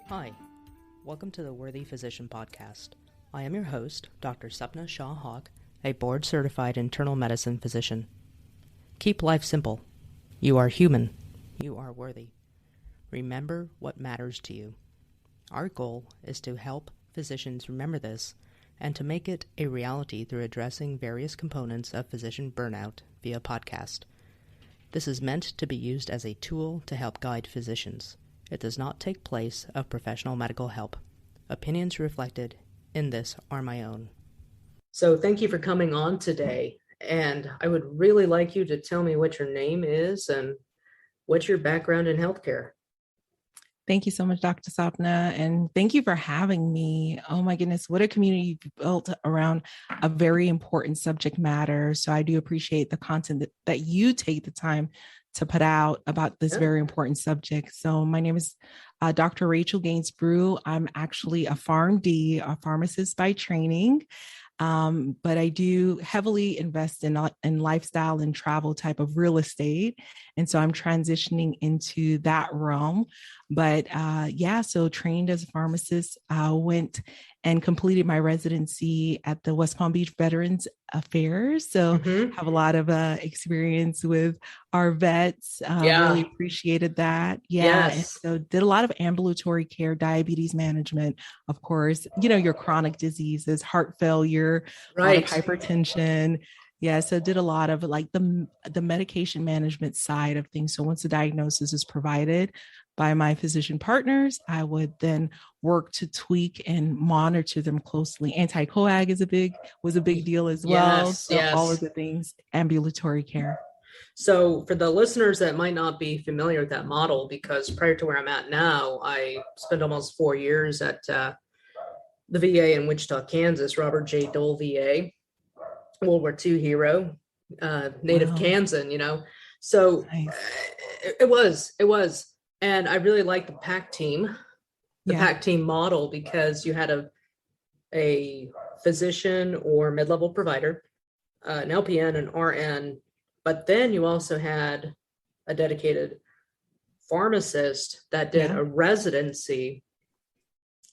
Hi, welcome to the Worthy Physician Podcast. I am your host, Dr. Sapna Shah-Hawk, a board-certified internal medicine physician. Keep life simple. You are human. You are worthy. Remember what matters to you. Our goal is to help physicians remember this and to make it a reality through addressing various components of physician burnout via podcast. This is meant to be used as a tool to help guide physicians. It does not take place of professional medical help. Opinions reflected in this are my own. So thank you for coming on today, and I would really like you to tell me what your name is and what's your background in healthcare. Thank you so much, Dr. Sapna, and thank you for having me. Oh my goodness, what a community you've built around a very important subject matter. So I do appreciate the content that you take the time to put out about this very important subject. So my name is Dr. Rachel Gainsbrugh. I'm actually a PharmD, a pharmacist by training. But I do heavily invest in lifestyle and travel type of real estate. And so I'm transitioning into that realm. But so trained as a pharmacist, went and completed my residency at the West Palm Beach Veterans Affairs. So have a lot of experience with our vets. Really appreciated that. Yeah. And so did a lot of ambulatory care, diabetes management, of course, your chronic diseases, heart failure, a lot of hypertension. Yeah. So did a lot of like the medication management side of things. So once the diagnosis is provided by my physician partners, I would then work to tweak and monitor them closely. Anti-coag was a big deal as well. All of the things, ambulatory care. So for the listeners that might not be familiar with that model, because prior to where I'm at now, I spent almost 4 years at the VA in Wichita, Kansas, Robert J. Dole VA, World War II hero, native Kansan, So nice. It was. And I really like the PAC team, PAC team model, because you had a physician or mid-level provider, an LPN, an RN, but then you also had a dedicated pharmacist that did a residency,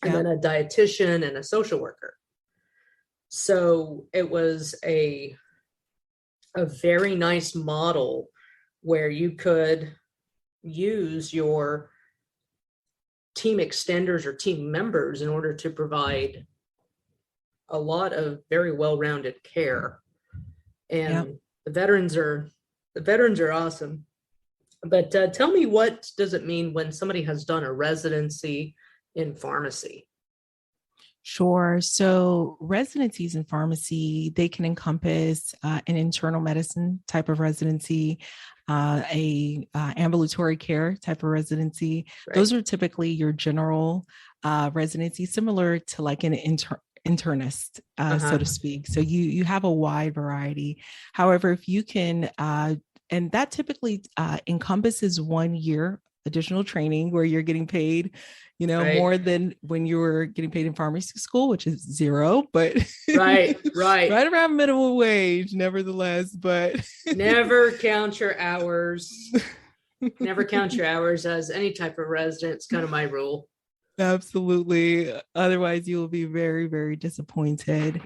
and then a dietitian and a social worker. So it was a very nice model where you could use your team extenders or team members in order to provide a lot of very well-rounded care. And the veterans are awesome. But tell me, what does it mean when somebody has done a residency in pharmacy? Sure. So residencies in pharmacy, they can encompass an internal medicine type of residency, a ambulatory care type of residency. Those are typically your general residency, similar to like an internist, so to speak. So you have a wide variety. However, if you can, and that typically encompasses 1 year additional training where you're getting paid, more than when you were getting paid in pharmacy school, which is zero, but right around minimum wage, nevertheless. But never count your hours. Never count your hours as any type of resident. It's kind of my rule. Absolutely. Otherwise, you will be very, very disappointed.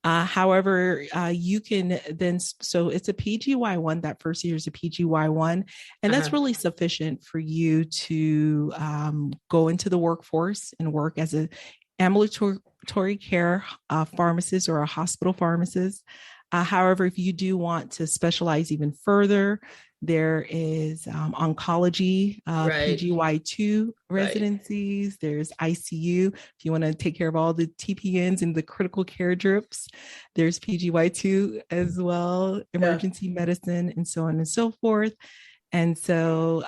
However, you can then, so it's a PGY1, that first year is a PGY1, and that's really sufficient for you to go into the workforce and work as an ambulatory care pharmacist or a hospital pharmacist. However, if you do want to specialize even further, there is oncology, PGY2 residencies. There's ICU. If you want to take care of all the TPNs and the critical care drips, there's PGY2 as well, emergency medicine, and so on and so forth. And so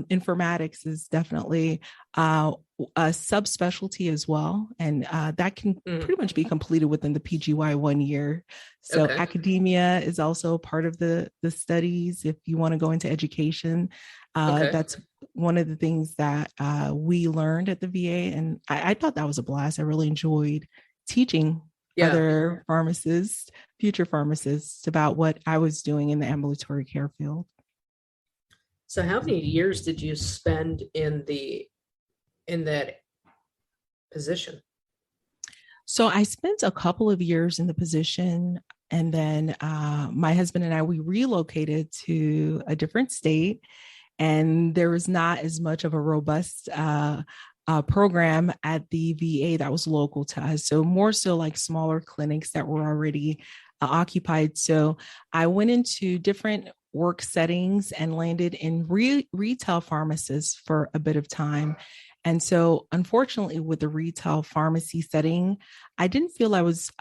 informatics is definitely a subspecialty as well. And that can pretty much be completed within the PGY 1 year. So academia is also part of the studies. If you want to go into education, that's one of the things that we learned at the VA. And I thought that was a blast. I really enjoyed teaching other pharmacists, future pharmacists, about what I was doing in the ambulatory care field. So how many years did you spend in that position? So I spent a couple of years in the position, and then my husband and I, we relocated to a different state, and there was not as much of a robust program at the VA that was local to us. So more so like smaller clinics that were already occupied. So I went into different work settings and landed in retail pharmacists for a bit of time. And so, unfortunately, with the retail pharmacy setting, I didn't feel I was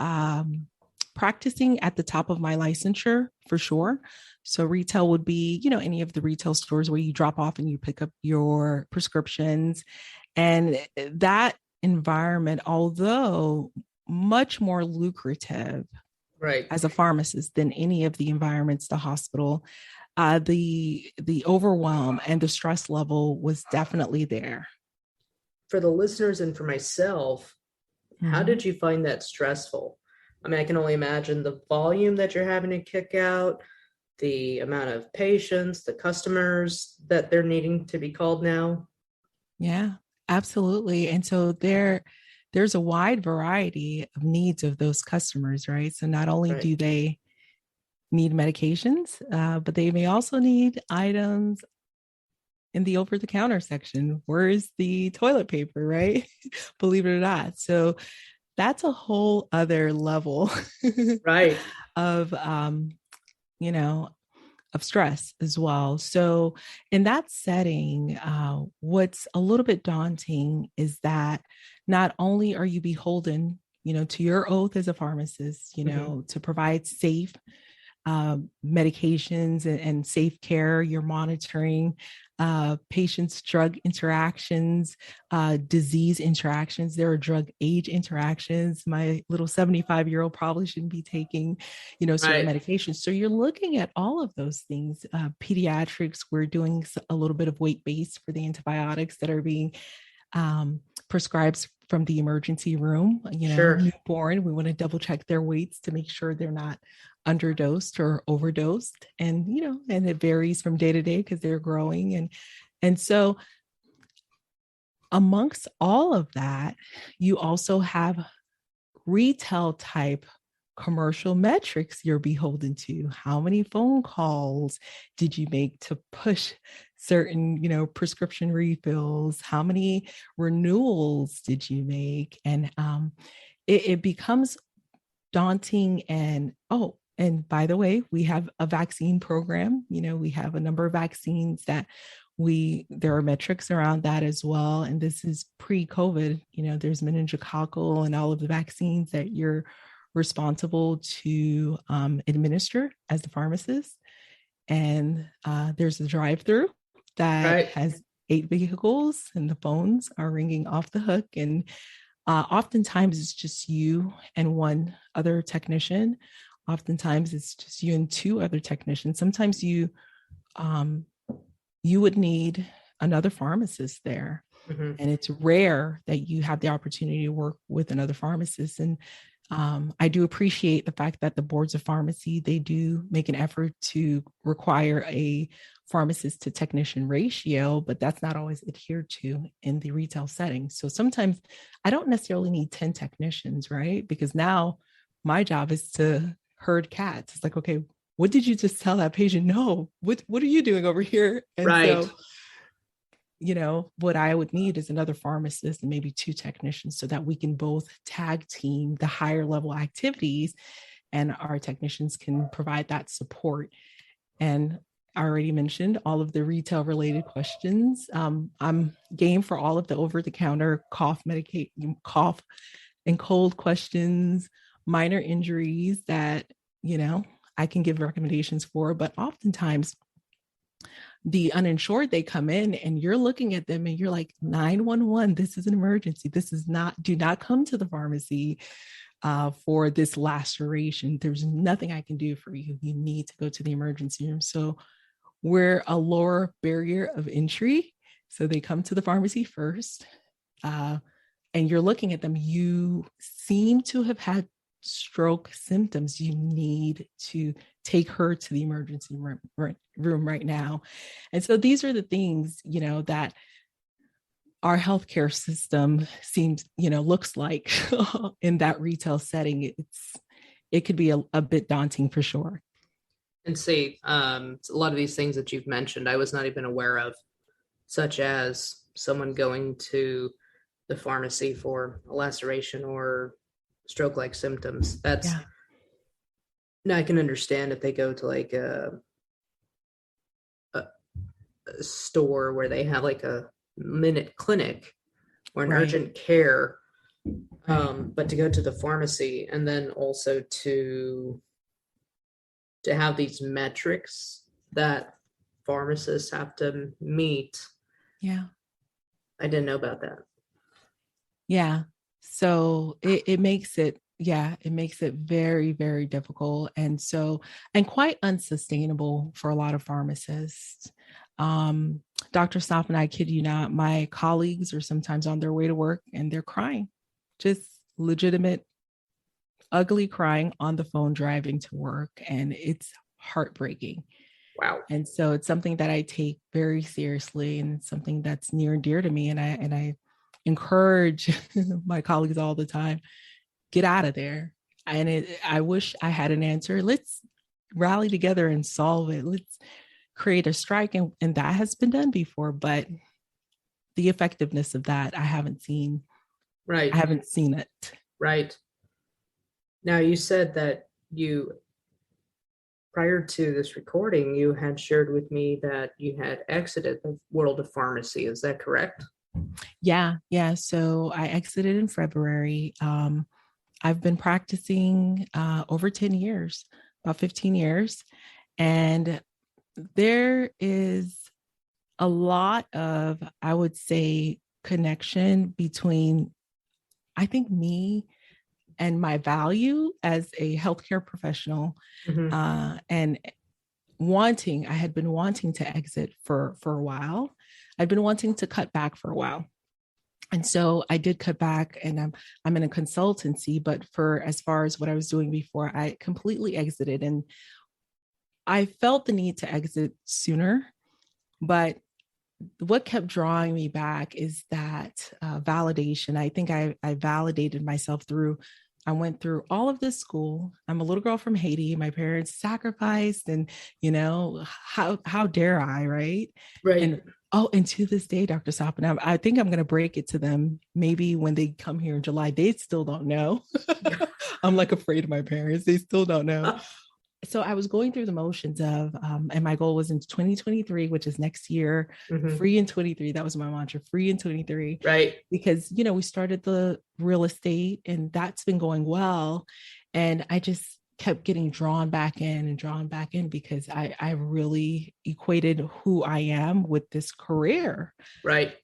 practicing at the top of my licensure for sure. So, retail would be, any of the retail stores where you drop off and you pick up your prescriptions. And that environment, although much more lucrative Right. as a pharmacist than any of the environments, the hospital, the overwhelm and the stress level was definitely there. For the listeners and for myself, how Mm-hmm. did you find that stressful? I mean, I can only imagine the volume that you're having to kick out, the amount of patients, the customers that they're needing to be called now. Yeah, absolutely. And so there's a wide variety of needs of those customers, right? So not only Right. do they need medications, but they may also need items in the over the counter section. Where's the toilet paper, right? Believe it or not. So that's a whole other level Right. of, you know, of stress as well. So, in that setting, what's a little bit daunting is that not only are you beholden, to your oath as a pharmacist, Hmm. to provide safe medications and safe care, you're monitoring patients' drug interactions, disease interactions. There are drug age interactions. My little 75-year-old probably shouldn't be taking, certain Right. medications. So you're looking at all of those things. Pediatrics, we're doing a little bit of weight base for the antibiotics that are being prescribed from the emergency room. Sure. Newborn, we want to double check their weights to make sure they're not underdosed or overdosed. And and it varies from day to day because they're growing. And so amongst all of that, you also have retail type commercial metrics you're beholden to. How many phone calls did you make to push certain, prescription refills? How many renewals did you make? And it becomes daunting. And by the way, we have a vaccine program. We have a number of vaccines that there are metrics around that as well. And this is pre-COVID. There's meningococcal and all of the vaccines that you're responsible to administer as the pharmacist. And there's a drive-through that Right. has 8 vehicles, and the phones are ringing off the hook. And oftentimes it's just you and one other technician. Oftentimes it's just you and two other technicians. Sometimes you would need another pharmacist there. Hmm. And it's rare that you have the opportunity to work with another pharmacist. And I do appreciate the fact that the boards of pharmacy, they do make an effort to require a pharmacist to technician ratio, but that's not always adhered to in the retail setting. So sometimes I don't necessarily need 10 technicians, right? Because now my job is to herd cats. It's like, okay, what did you just tell that patient? No, what are you doing over here? And Right. so what I would need is another pharmacist and maybe two technicians so that we can both tag team the higher level activities and our technicians can provide that support. And I already mentioned all of the retail related questions. I'm game for all of the over the counter cough and cold questions, minor injuries that, I can give recommendations for, but oftentimes the uninsured, they come in and you're looking at them and you're like, 911, this is an emergency. This is not, do not come to the pharmacy for this laceration. There's nothing I can do for you. You need to go to the emergency room. So we're a lower barrier of entry. So they come to the pharmacy first. And you're looking at them, you seem to have had stroke symptoms. You need to take her to the emergency room right now. And so these are the things, that our healthcare system seems, looks like in that retail setting, it could be a bit daunting for sure. And see, a lot of these things that you've mentioned, I was not even aware of, such as someone going to the pharmacy for a laceration or stroke-like symptoms. That's Yeah. now I can understand if they go to like a store where they have like a minute clinic or an Right. urgent care. Right. But to go to the pharmacy and then also to have these metrics that pharmacists have to meet, Yeah. I didn't know about that. Yeah. So it makes it, yeah, it makes it very, very difficult. And quite unsustainable for a lot of pharmacists. Um, Dr. Stoff and I kid you not, my colleagues are sometimes on their way to work and they're crying, just legitimate, ugly crying on the phone driving to work. And it's heartbreaking. Wow. And so it's something that I take very seriously and it's something that's near and dear to me. And I encourage my colleagues all the time, get out of there. I wish I had an answer. Let's rally together and solve it. Let's create a strike. And that has been done before, but the effectiveness of that, I haven't seen. I Right. haven't seen it. Right. Now you said that you prior to this recording, you had shared with me that you had exited the world of pharmacy. Is that correct? Yeah. Yeah. So I exited in February. I've been practicing over 10 years, about 15 years. And there is a lot of, I would say, connection between, I think, me and my value as a healthcare professional, Mm-hmm. and I had been wanting to exit for a while. I'd been wanting to cut back for a while. And so I did cut back and I'm in a consultancy, but for as far as what I was doing before, I completely exited and I felt the need to exit sooner. But what kept drawing me back is that validation. I think I validated myself I went through all of this school. I'm a little girl from Haiti. My parents sacrificed, and how dare I, right? Right. And and to this day, Dr. Sopin, I think I'm going to break it to them. Maybe when they come here in July, they still don't know. I'm like afraid of my parents. They still don't know. So I was going through the motions of, and my goal was in 2023, which is next year, Mm-hmm. free in 23. That was my mantra, free in 23. Right. Because, we started the real estate and that's been going well. And I just kept getting drawn back in and drawn back in because I really equated who I am with this career. Right.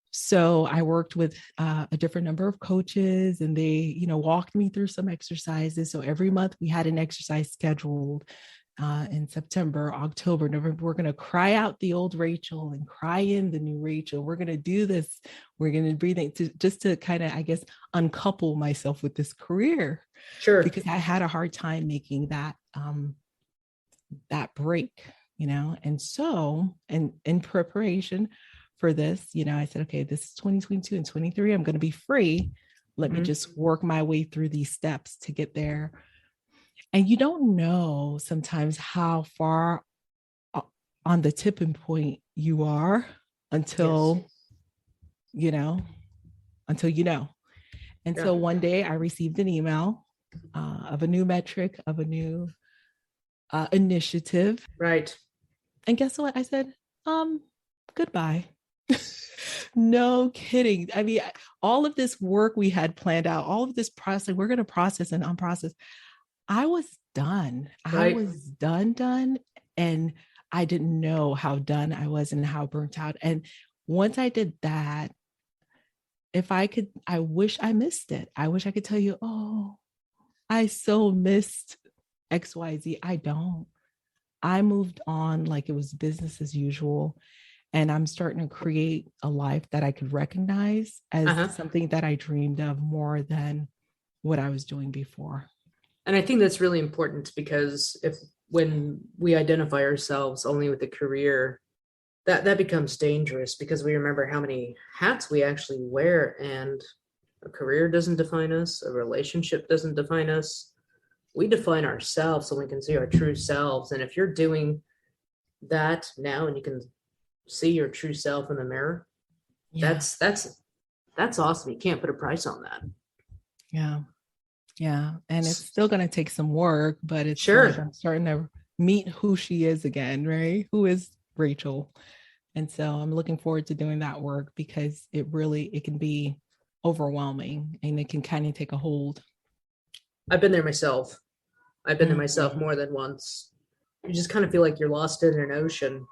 So I worked with a different number of coaches and they, walked me through some exercises. So every month we had an exercise scheduled in September, October, November. We're going to cry out the old Rachel and cry in the new Rachel. We're going to do this. We're going to breathe just to kind of, I guess, uncouple myself with this career. Sure. Because I had a hard time making that break, And so, and in preparation for this, I said, okay, this is 2022 and 23. I'm going to be free. Let me just work my way through these steps to get there. And you don't know sometimes how far on the tipping point you are until, yes. Until you know. And so one day I received an email of a new metric, of a new initiative. Right. And guess what? I said, goodbye. No kidding. I mean, all of this work we had planned out, all of this process, we're going to process and unprocess. I was done. I was done. And I didn't know how done I was and how burnt out. And once I did that, if I could, I wish I missed it. I wish I could tell you, oh, I so missed XYZ. I don't. I moved on like it was business as usual. And I'm starting to create a life that I could recognize as something that I dreamed of more than what I was doing before. And I think that's really important because when we identify ourselves only with a career, that becomes dangerous because we remember how many hats we actually wear, and a career doesn't define us, a relationship doesn't define us. We define ourselves so we can see our true selves. And if you're doing that now and you can see your true self in the mirror, Yeah. that's awesome. You can't put a price on that. Yeah. Yeah. And it's still going to take some work, but it's like Sure. I'm starting to meet who she is again, right? Who is Rachel? And so I'm looking forward to doing that work because it can be overwhelming and it can kind of take a hold. I've been there myself. I've been there myself Mhm. more than once. You just kind of feel like you're lost in an ocean.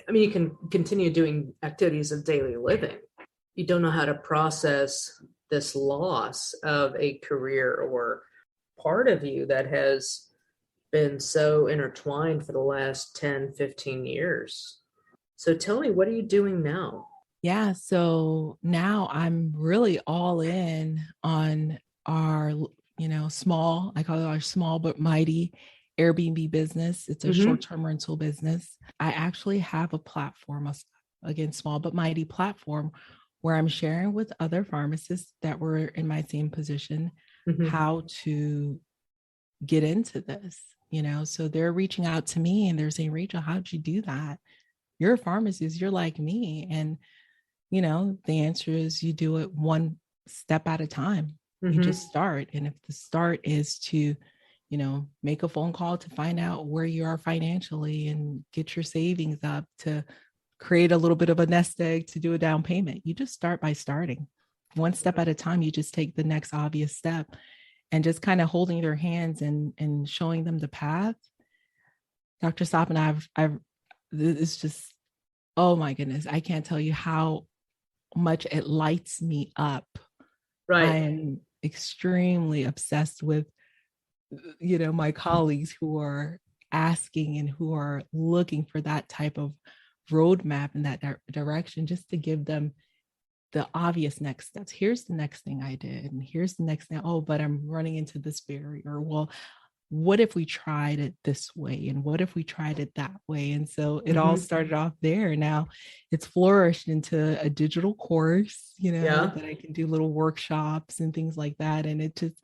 I mean, you can continue doing activities of daily living. You don't know how to process this loss of a career or part of you that has been so intertwined for the last 10, 15 years. So tell me, what are you doing now? Yeah. So now I'm really all in on our, small, I call it our small but mighty Airbnb business. It's a Mm-hmm. short-term rental business. I actually have a platform, again, small but mighty platform where I'm sharing with other pharmacists that were in my same position Mm-hmm. how to get into this, So they're reaching out to me and they're saying, Rachel, how'd you do that? You're a pharmacist, you're like me. And the answer is you do it one step at a time. You Mm-hmm. just start. And if the start is to, make a phone call to find out where you are financially and get your savings up to create a little bit of a nest egg to do a down payment, you just start by starting one step at a time. You just take the next obvious step and just kind of holding their hands and showing them the path. Dr. Stop and it's just, oh my goodness, I can't tell you how much it lights me up. I Right. am extremely obsessed with, my colleagues who are asking and who are looking for that type of roadmap in that direction, just to give them the obvious next steps. Here's the next thing I did, and here's the next thing. Oh, but I'm running into this barrier. Well, what if we tried it this way? And what if we tried it that way? And so it all Mm-hmm. started off there. Now it's flourished into a digital course, Yeah. that I can do little workshops and things like that. And it just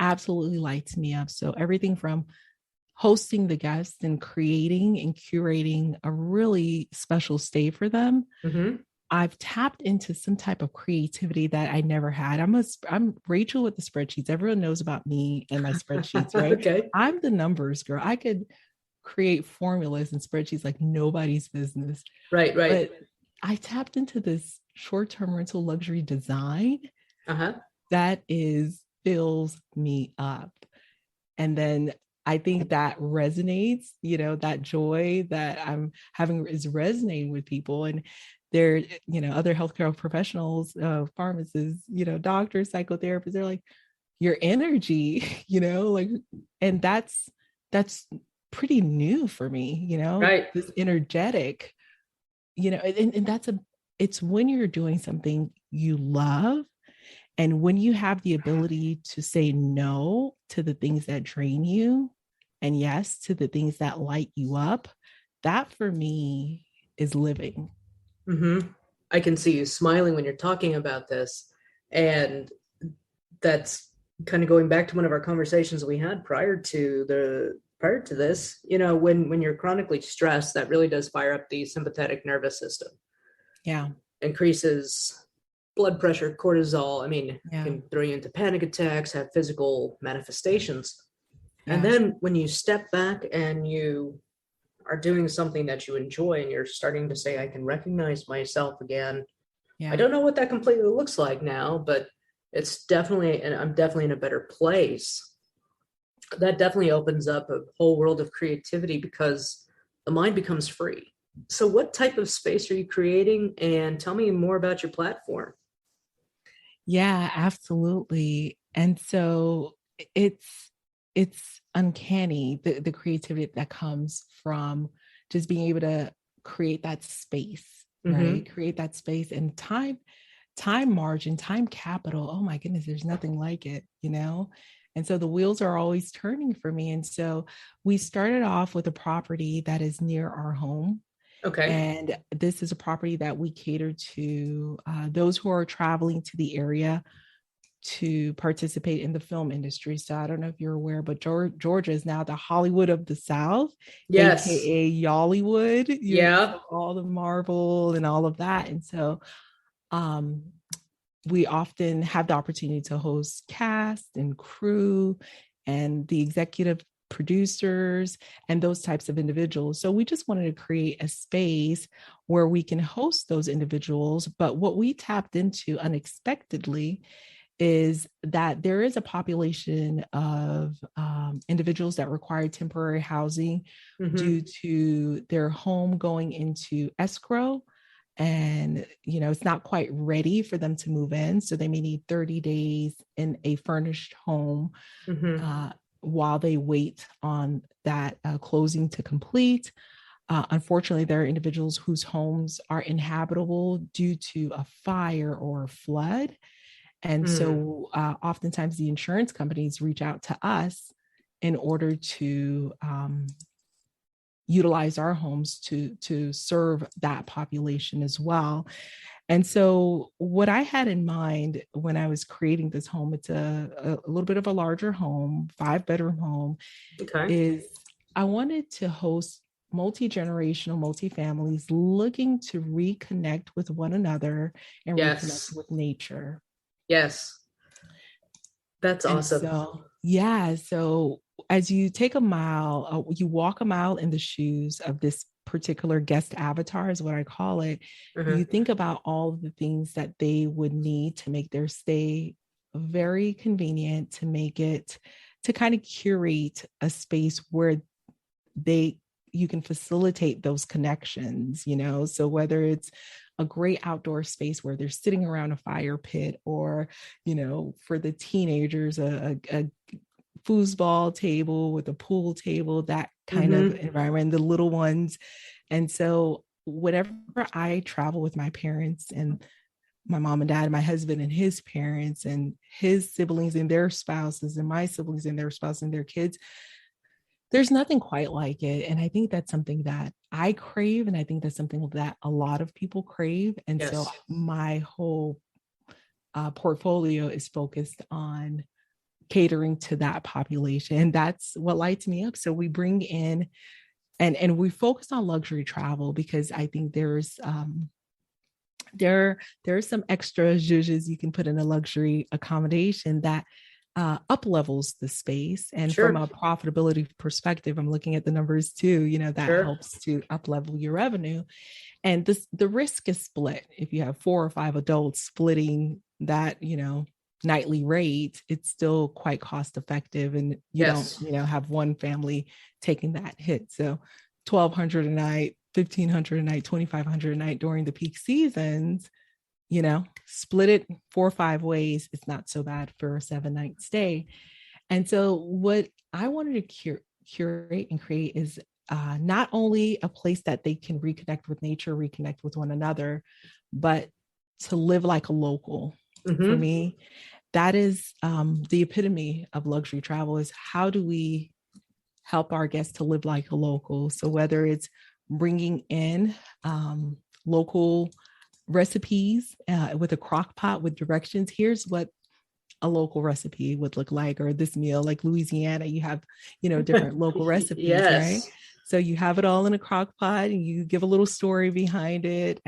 absolutely lights me up. So everything from hosting the guests and creating and curating a really special stay for them, Mm-hmm. I've tapped into some type of creativity that I never had. I'm Rachel with the spreadsheets. Everyone knows about me and my spreadsheets, right? Okay. I'm the numbers girl. I could create formulas and spreadsheets like nobody's business. Right, right. But I tapped into this short-term rental luxury design Uh-huh. that is fills me up. And then I think that resonates, that joy that I'm having is resonating with people. And they're, other healthcare professionals, pharmacists, doctors, psychotherapists, they're like, your energy, like, and that's pretty new for me, Right. this energetic, and it's when you're doing something you love and when you have the ability to say no to the things that drain you and yes to the things that light you up, that for me is living. Mm-hmm. I can see you smiling when you're talking about this. And that's kind of going back to one of our conversations we had prior to this, when you're chronically stressed, that really does fire up the sympathetic nervous system, Yeah. increases blood pressure, cortisol. I mean, Yeah. can throw you into panic attacks, have physical manifestations. And Yeah. then when you step back and you are doing something that you enjoy and you're starting to say, I can recognize myself again. I Yeah. don't know what that completely looks like now, but it's definitely, and I'm definitely in a better place. That definitely opens up a whole world of creativity because the mind becomes free. So, what type of space are you creating? And tell me more about your platform. Yeah, absolutely. And so it's uncanny, the creativity that comes from just being able to create that space, Mm-hmm. right? Create that space and time margin, time capital. Oh my goodness, there's nothing like it. And so the wheels are always turning for me. And so we started off with a property that is near our home. Okay. And this is a property that we cater to those who are traveling to the area to participate in the film industry. So I don't know if you're aware, but Georgia is now the Hollywood of the South, Yes. aka Yollywood. So Yeah. all the Marvel and all of that. And so um, we often have the opportunity to host cast and crew and the executive producers and those types of individuals. So we just wanted to create a space where we can host those individuals. But what we tapped into unexpectedly is that there is a population of individuals that require temporary housing Mm-hmm. due to their home going into escrow, and it's not quite ready for them to move in, so they may need 30 days in a furnished home Mm-hmm. uh, while they wait on that closing to complete. Unfortunately, there are individuals whose homes are inhabitable due to a fire or a flood. And Mm. so oftentimes the insurance companies reach out to us in order to utilize our homes to serve that population as well. And so what I had in mind when I was creating this home, it's a little bit of a larger home, 5-bedroom home, Okay. is I wanted to host multi-generational multi-families looking to reconnect with one another and reconnect Yes. with nature. Yes. That's And awesome. so, yeah, so as you take a mile, you walk a mile in the shoes of this particular guest avatar, is what I call it. You Mm-hmm. think about all of the things that they would need to make their stay very convenient, to make it, to kind of curate a space where they you can facilitate those connections, so whether it's a great outdoor space where they're sitting around a fire pit, or for the teenagers, a foosball table with a pool table, that kind of Mm-hmm. environment, the little ones. And so whenever I travel with my parents and my mom and dad, my husband and his parents and his siblings and their spouses, and my siblings and their spouses and their kids, there's nothing quite like it. And I think that's something that I crave. And I think that's something that a lot of people crave. And so Yes. my whole portfolio is focused on catering to that population. And that's what lights me up. So we bring in and we focus on luxury travel because I think there's some extra zhuzhes you can put in a luxury accommodation that up levels the space. And from Sure. a profitability perspective, I'm looking at the numbers too, that Sure. helps to up level your revenue. And the risk is split. If you have 4 or 5 adults splitting that, nightly rate, it's still quite cost effective. And you don't, Yes. have one family taking that hit. So 1,200 a night, 1,500 a night, 2,500 a night during the peak seasons, split it 4 or 5 ways. It's not so bad for a 7-night stay. And so what I wanted to curate and create is not only a place that they can reconnect with nature, reconnect with one another, but to live like a local. For Mm-hmm. me, that is the epitome of luxury travel, is how do we help our guests to live like a local? So whether it's bringing in local recipes with a crock pot with directions, here's what a local recipe would look like, or this meal, like Louisiana, you have, different local recipes, right? Yes. So you have it all in a crock pot and you give a little story behind it.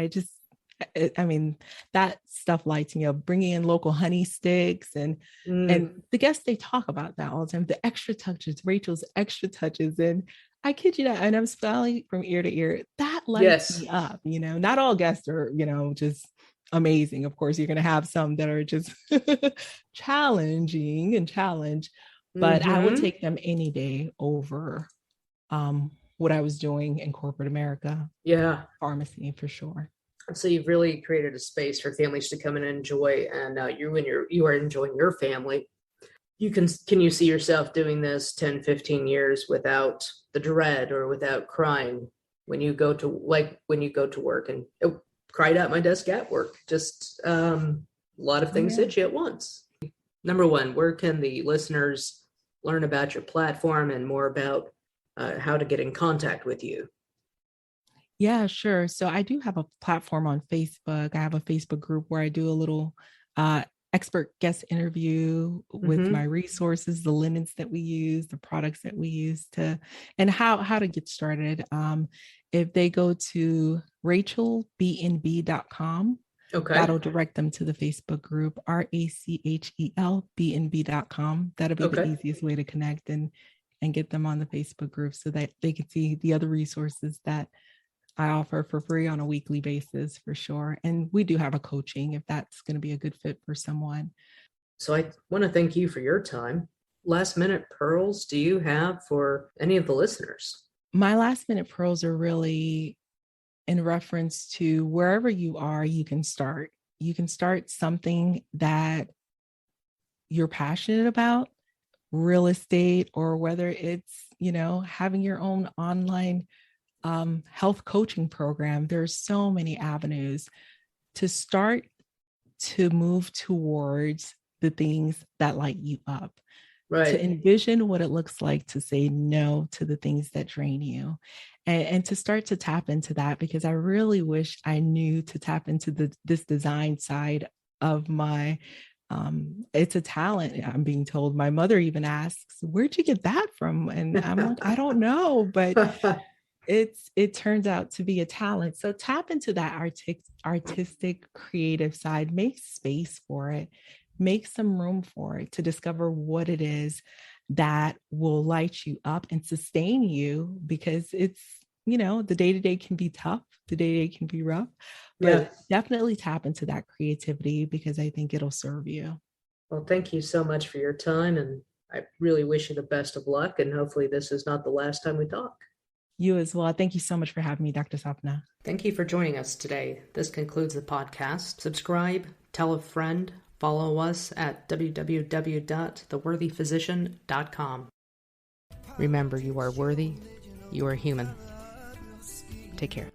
I mean, that stuff lights me up. Bringing in local honey sticks, Mm. and the guests, they talk about that all the time. The extra touches, Rachel's extra touches, and I kid you not, and I'm smiling from ear to ear. That lights Yes. me up. Not all guests are, just amazing. Of course, you're going to have some that are just challenging and challenge, but I would Mm-hmm. take them any day over what I was doing in corporate America, Yeah. pharmacy for sure. So you've really created a space for families to come and enjoy, and you are enjoying your family. Can you see yourself doing this 10, 15 years without the dread or without crying when you go to work and cried at my desk at work? Just a lot of Oh things yeah. hit you at once. Number one, where can the listeners learn about your platform and more about how to get in contact with you? Yeah, sure. So I do have a platform on Facebook. I have a Facebook group where I do a little uh, expert guest interview with my Mm-hmm. resources, the linens that we use, the products that we use to, and how to get started. If they go to rachelbnb.com, Okay. that'll direct them to the Facebook group, RACHELBNB.com. That'll be the Okay. easiest way to connect and get them on the Facebook group so that they can see the other resources that I offer for free on a weekly basis for sure. And we do have a coaching if that's going to be a good fit for someone. So I want to thank you for your time. Last minute pearls do you have for any of the listeners? My last minute pearls are really in reference to wherever you are, you can start. You can start something that you're passionate about, real estate, or whether it's, having your own online health coaching program. There's so many avenues to start to move towards the things that light you up, to Right. envision what it looks like to say no to the things that drain you, and to start to tap into that, because I really wish I knew to tap into this design side of my it's a talent. I'm being told. My mother even asks, where'd you get that from? And I'm like, I don't know, but it turns out to be a talent. So tap into that artistic creative side, make space for it, make some room for it to discover what it is that will light you up and sustain you, because it's, the day-to-day can be tough, the day-to-day can be rough, Yeah. but definitely tap into that creativity because I think it'll serve you. Well, thank you so much for your time, and I really wish you the best of luck, and hopefully this is not the last time we talk. You as well. Thank you so much for having me, Dr. Sapna. Thank you for joining us today. This concludes the podcast. Subscribe, tell a friend, follow us at www.theworthyphysician.com. Remember, you are worthy, you are human. Take care.